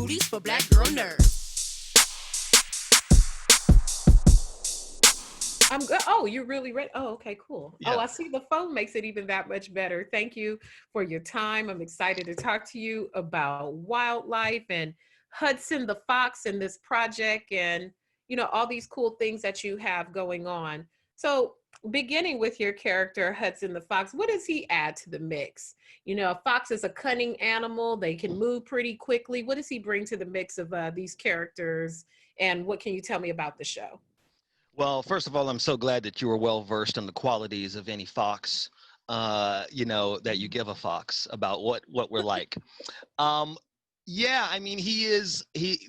booties for black girl nerds. I'm good. Oh, you're really ready. Oh, okay, cool. Oh, Yeah. I see the phone makes it even that much better. Thank you for your time. I'm excited to talk to you about wildlife and Hudson the fox and this project and, all these cool things that you have going on. So, beginning with your character, Hudson the fox, what does he add to the mix? A fox is a cunning animal. They can move pretty quickly. What does he bring to the mix of these characters? And what can you tell me about the show? Well, first of all, I'm so glad that you were well versed in the qualities of any fox, that you give a fox about what we're like. Um, yeah, I mean, he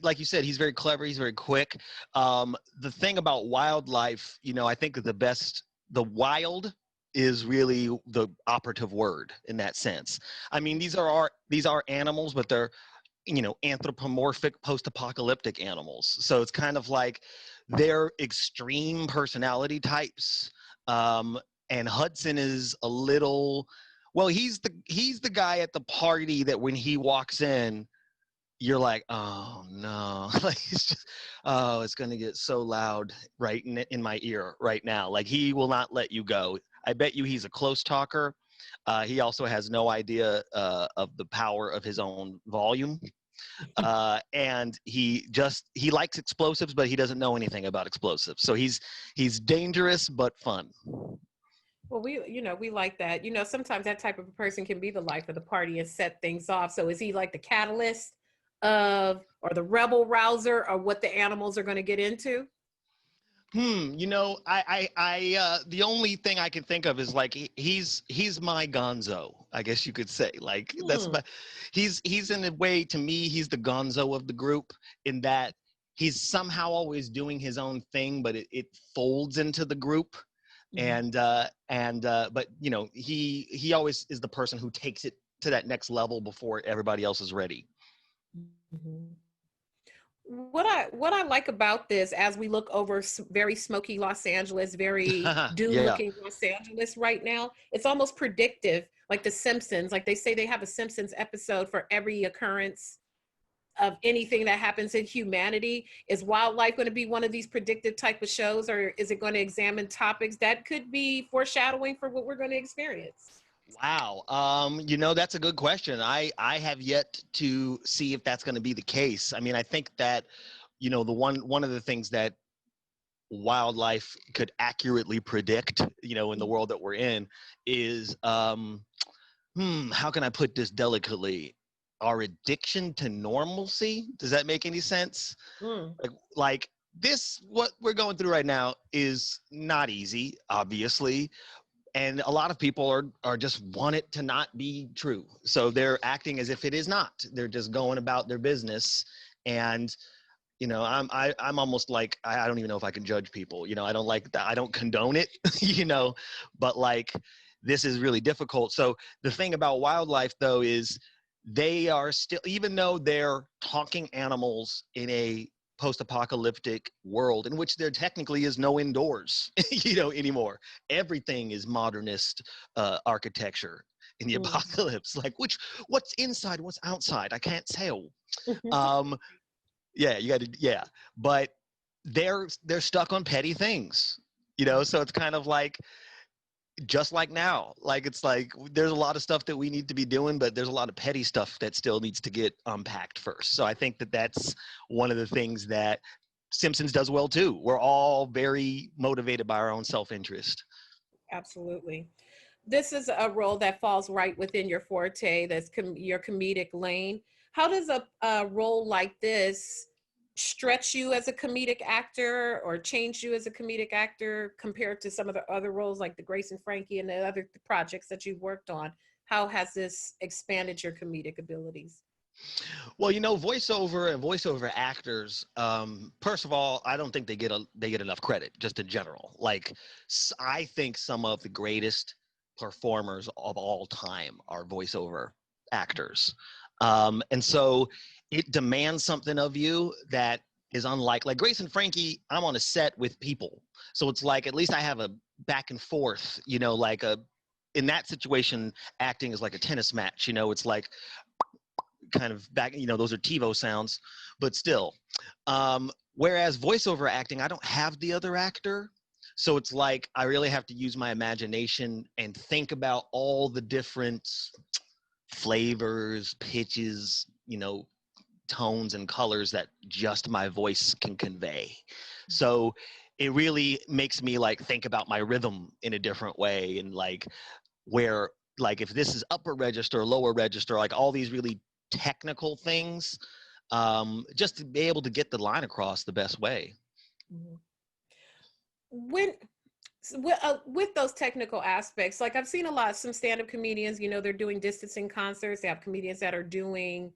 like you said, he's very clever. He's very quick. The thing about wildlife, I think that the wild is really the operative word in that sense. I mean, these are animals, but they're anthropomorphic post-apocalyptic animals. So it's kind of like they're extreme personality types. And Hudson is a little, well, he's the guy at the party that when he walks in, you're like, oh no, like it's just, oh, it's gonna get so loud right in my ear right now. Like he will not let you go. I bet you he's a close talker. He also has no idea of the power of his own volume. And he likes explosives, but he doesn't know anything about explosives. So he's dangerous but fun. Well, we like that. Sometimes that type of a person can be the life of the party and set things off. So is he like the catalyst or the rebel rouser of what the animals are going to get into? The only thing I can think of is like he's my Gonzo, I guess you could say. Like he's in a way, to me, he's the Gonzo of the group, in that he's somehow always doing his own thing, but it folds into the group. Mhm. But he always is the person who takes it to that next level before everybody else is ready. Mhm. What I like about this, as we look over very smoky Los Angeles, very doom Yeah. looking Los Angeles right now, it's almost predictive, like The Simpsons. Like they say they have a Simpsons episode for every occurrence of anything that happens in humanity. Is wildlife going to be one of these predictive type of shows, or is it going to examine topics that could be foreshadowing for what we're going to experience? Wow. That's a good question. I have yet to see if that's going to be the case. I mean, I think that, the one of the things that wildlife could accurately predict, in the world that we're in is, how can I put this delicately? Our addiction to normalcy. Does that make any sense? Mm. Like this, what we're going through right now is not easy, obviously. And a lot of people are just want it to not be true, so they're acting as if it is not. They're just going about their business. And I'm almost like, I don't even know if I can judge people. I don't like that. I don't condone it. But like, this is really difficult. So the thing about wildlife, though, is they are still, even though they're talking animals in a post-apocalyptic world in which there technically is no indoors, anymore. Everything is modernist architecture in the Mm. apocalypse. Like, what's inside, what's outside? I can't tell. Um, yeah, you got to, yeah. But they're stuck on petty things, So it's kind of like, just like now, like it's like there's a lot of stuff that we need to be doing, but there's a lot of petty stuff that still needs to get unpacked first. So I think that that's one of the things that Simpsons does well too. We're all very motivated by our own self-interest. Absolutely. This is a role that falls right within your forte, that's your comedic lane. How does a role like this stretch you as a comedic actor or change you as a comedic actor compared to some of the other roles like the Grace and Frankie and the other projects that you've worked on? How has this expanded your comedic abilities? Well, voiceover and voiceover actors, first of all, I don't think they get enough credit, just in general. Like, I think some of the greatest performers of all time are voiceover actors. And so it demands something of you that is unlike, like Grace and Frankie, I'm on a set with people. So it's like, at least I have a back and forth, in that situation, acting is like a tennis match. It's like, kind of back, you know, those are TiVo sounds, but still. Whereas voiceover acting, I don't have the other actor. So it's like, I really have to use my imagination and think about all the different flavors, pitches, you know, tones and colors that just my voice can convey. So it really makes me like think about my rhythm in a different way, and like where, like if this is upper register, lower register, like all these really technical things, just to be able to get the line across the best way. When with those technical aspects, like I've seen some stand-up comedians, you know, they're doing distancing concerts. They have comedians that are doing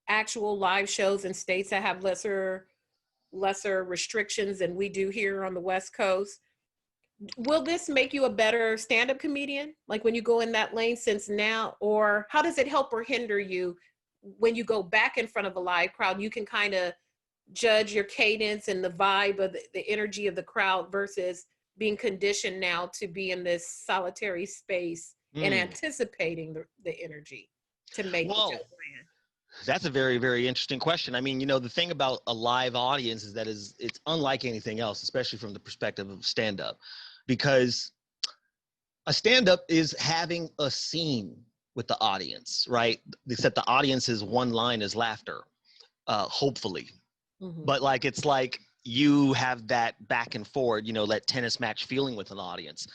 actual live shows in states that have lesser restrictions than we do here on the West Coast. Will this make you a better stand-up comedian, like when you go in that lane, since now, or how does it help or hinder you when you go back in front of a live crowd? You can kind of judge your cadence and the vibe of the energy of the crowd versus being conditioned now to be in this solitary space and anticipating the energy to make the joke land. That's a very, very interesting question. I mean, you know, the thing about a live audience is that it's unlike anything else, especially from the perspective of stand-up, because a stand-up is having a scene with the audience, right? Except the audience's one line is laughter, hopefully. But like, it's like you have that back and forward, you know, that tennis match feeling with an audience.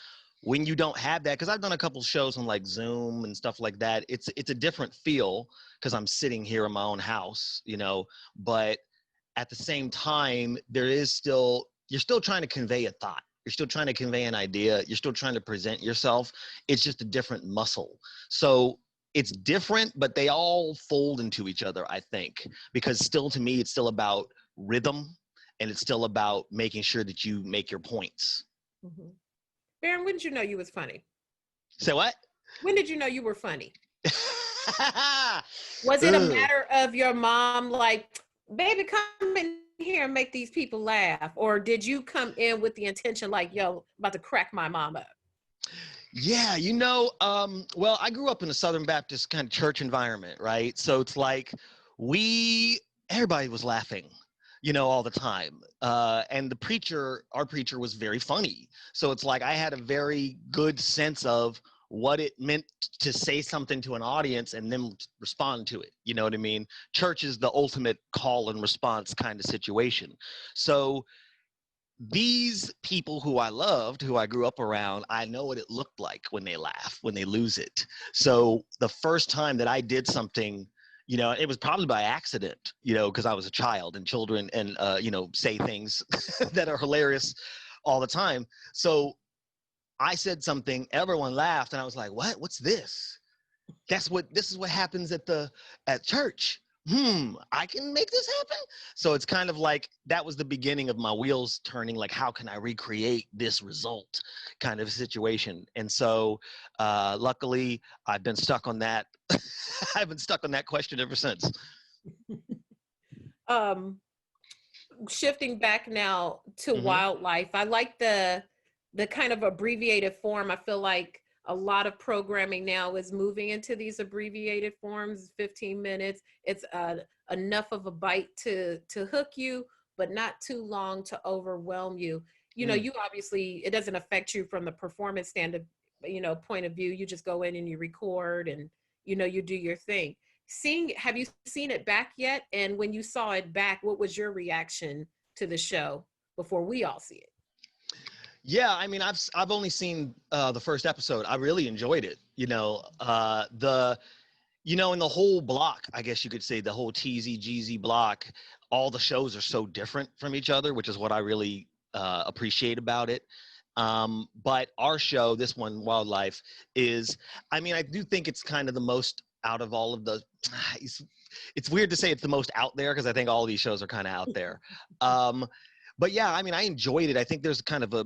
When you don't have that, because I've done a couple shows on like Zoom and stuff like that, it's a different feel because I'm sitting here in my own house, you know, but at the same time, you're still trying to convey a thought. You're still trying to convey an idea. You're still trying to present yourself. It's just a different muscle. So it's different, but they all fold into each other, I think, because still, to me, it's still about rhythm, and it's still about making sure that you make your points. Baron, when did you know you was funny? Say what? When did you know you were funny? Was it a matter of your mom like, baby, come in here and make these people laugh? Or did you come in with the intention like, yo, about to crack my mom up? Yeah, you know, well, I grew up in a Southern Baptist kind of church environment, right? So it's like everybody was laughing, you know, all the time. And our preacher was very funny. So it's like I had a very good sense of what it meant to say something to an audience and then respond to it. You know what I mean? Church is the ultimate call and response kind of situation. So these people who I loved, who I grew up around, I know what it looked like when they laugh, when they lose it. So the first time that I did something, you know, it was probably by accident, you know, because I was a child and children and, you know, say things that are hilarious all the time. So I said something, everyone laughed, and I was like, what? What's this? This is what happens at church. I can make this happen. So it's kind of like, that was the beginning of my wheels turning, like, how can I recreate this result kind of situation? And so luckily I've been stuck on that. I've been stuck on that question ever since. Shifting back now to wildlife, I like the kind of abbreviated form. I feel like a lot of programming now is moving into these abbreviated forms, 15 minutes. It's enough of a bite to hook you, but not too long to overwhelm you. You know, you obviously, it doesn't affect you from the performance point of view. You just go in and you record and, you know, you do your thing. Have you seen it back yet? And when you saw it back, what was your reaction to the show before we all see it? Yeah, I mean, I've only seen the first episode. I really enjoyed it. You know, in the whole block, I guess you could say, the whole TZGZ block, all the shows are so different from each other, which is what I really appreciate about it. But our show, this one, Wildlife, is, I mean, I do think it's kind of the most out of all of the, it's weird to say it's the most out there, because I think all of these shows are kind of out there. But yeah, I mean, I enjoyed it. I think there's kind of a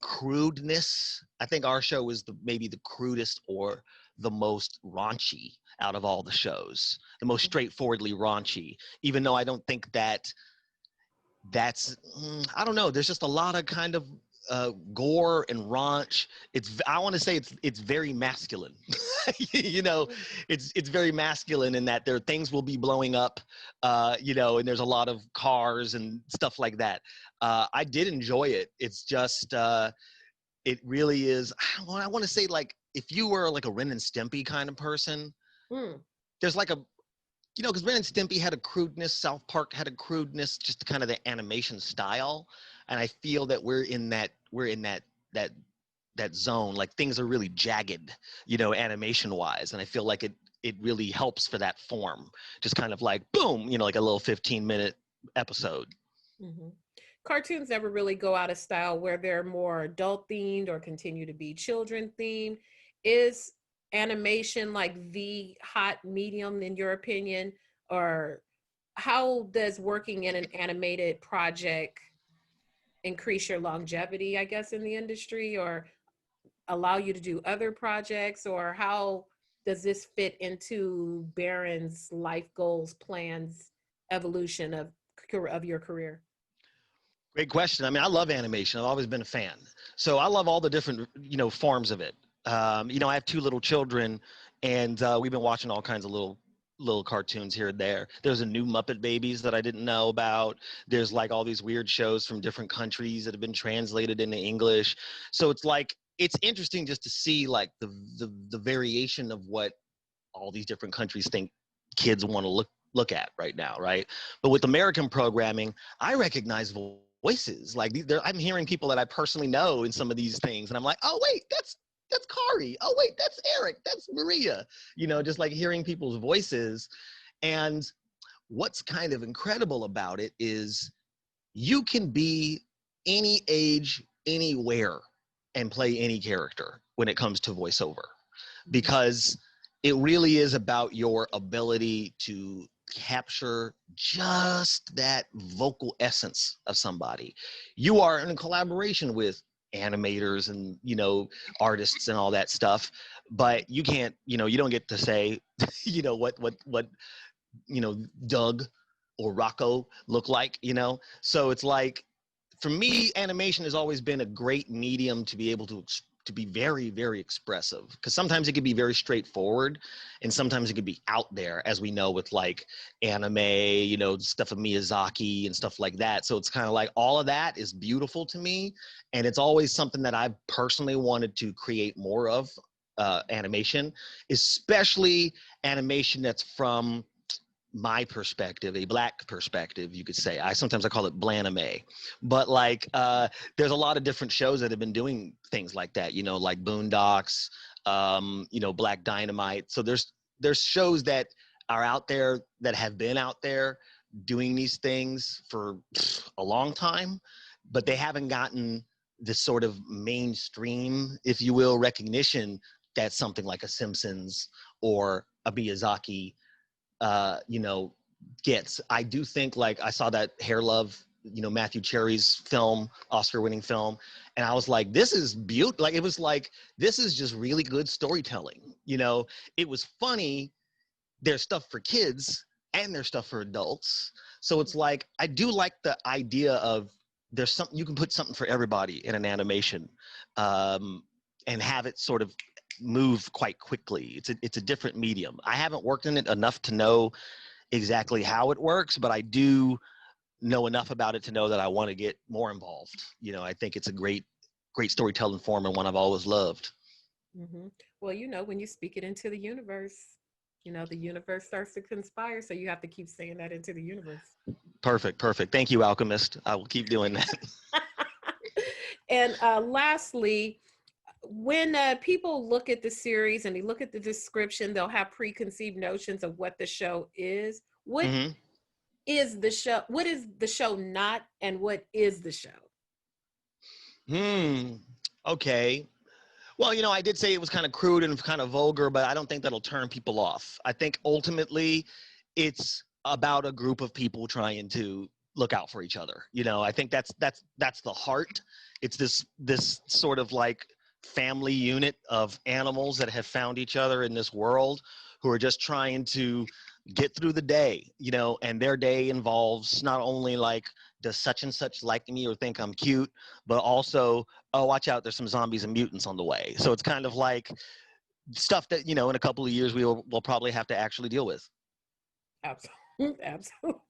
crudeness. I think our show is maybe the crudest or the most raunchy out of all the shows, the most straightforwardly raunchy, even though I don't think that's, I don't know, there's just a lot of kind of gore and raunch. I want to say it's very masculine. you know, it's very masculine in that there things will be blowing up, you know, and there's a lot of cars and stuff like that. I did enjoy it. It's just it really is. I want to say, like, if you were like a Ren and Stimpy kind of person, there's like a, you know, because Ren and Stimpy had a crudeness, South Park had a crudeness, just kind of the animation style, and I feel that we're in that that zone. Like, things are really jagged, you know, animation wise, and I feel like it really helps for that form. Just kind of like boom, you know, like a little 15-minute episode. Cartoons never really go out of style where they're more adult themed or continue to be children themed. Is animation like the hot medium in your opinion, or how does working in an animated project increase your longevity, I guess, in the industry, or allow you to do other projects, or how does this fit into Baron's life goals, plans, evolution of your career? Great question. I mean, I love animation. I've always been a fan. So I love all the different, you know, forms of it. You know, I have 2 little children, and we've been watching all kinds of little cartoons here and there. There's a new Muppet Babies that I didn't know about. There's like all these weird shows from different countries that have been translated into English. So it's like, it's interesting just to see like the variation of what all these different countries think kids want to look at right now, right? But with American programming, I recognize voices. Like, I'm hearing people that I personally know in some of these things, and I'm like, oh wait, that's Kari. Oh wait, that's Eric. That's Maria. You know, just like hearing people's voices. And what's kind of incredible about it is you can be any age, anywhere, and play any character when it comes to voiceover, because it really is about your ability to capture just that vocal essence of somebody. You are in collaboration with animators and, you know, artists and all that stuff, but you can't, you know, you don't get to say, you know, what, you know, Doug or Rocco look like, you know? So it's like, for me, animation has always been a great medium to be able to be very, very expressive, because sometimes it can be very straightforward and sometimes it can be out there, as we know with like anime, you know, stuff of Miyazaki and stuff like that. So it's kind of like all of that is beautiful to me, and it's always something that I've personally wanted to create more of, animation, especially animation that's from my perspective, a Black perspective, you could say. Sometimes I call it blanime, but like there's a lot of different shows that have been doing things like that, you know, like Boondocks, you know, Black Dynamite. So there's shows that are out there that have been out there doing these things for a long time, but they haven't gotten this sort of mainstream, if you will, recognition that something like a Simpsons or a Miyazaki you know, gets. I do think, like, I saw that Hair Love, you know, Matthew Cherry's film, Oscar-winning film, and I was like, this is beautiful. Like, it was like, this is just really good storytelling. You know, it was funny. There's stuff for kids and there's stuff for adults. So it's like, I do like the idea of there's something, you can put something for everybody in an animation, and have it sort of move quite quickly. It's a different medium. I haven't worked in it enough to know exactly how it works, but I do know enough about it to know that I want to get more involved. You know, I think it's a great storytelling form and one I've always loved. Well, you know, when you speak it into the universe, you know, the universe starts to conspire. So you have to keep saying that into the universe. Perfect. Thank you, Alchemist. I will keep doing that. And lastly, when people look at the series and they look at the description, they'll have preconceived notions of what the show is. What is the show? What is the show not, and what is the show? Okay. Well, you know, I did say it was kind of crude and kind of vulgar, but I don't think that'll turn people off. I think ultimately it's about a group of people trying to look out for each other. You know, I think that's the heart. It's this sort of like family unit of animals that have found each other in this world, who are just trying to get through the day, you know, and their day involves not only like, does such and such like me or think I'm cute, but also, oh, watch out, there's some zombies and mutants on the way. So it's kind of like stuff that, you know, in a couple of years we'll probably have to actually deal with. Absolutely. Absolutely.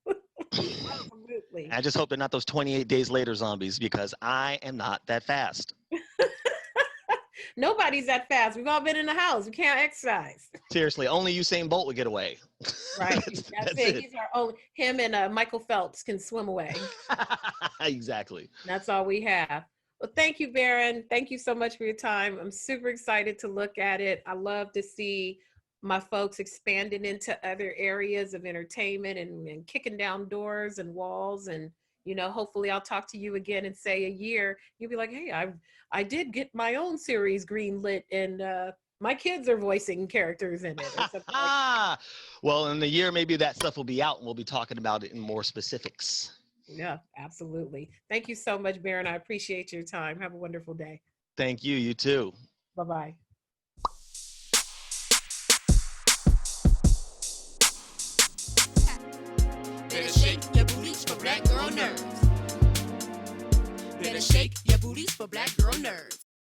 I just hope they're not those 28 days later zombies, because I am not that fast. Nobody's that fast. We've all been in the house. We can't exercise. Seriously, only Usain Bolt would get away. Right. That's it. it. He's our only, him and Michael Phelps can swim away. Exactly. That's all we have. Well, thank you, Baron. Thank you so much for your time. I'm super excited to look at it. I love to see my folks expanding into other areas of entertainment and kicking down doors and walls. And, you know, hopefully I'll talk to you again in, say, a year. You'll be like, hey, I did get my own series greenlit, and my kids are voicing characters in it. Or something like well, in a year, maybe that stuff will be out and we'll be talking about it in more specifics. Yeah, absolutely. Thank you so much, Baron. I appreciate your time. Have a wonderful day. Thank you. You too. Bye-bye. Better shake your booties for black girl nerds. Better shake your booties for black girl nerds.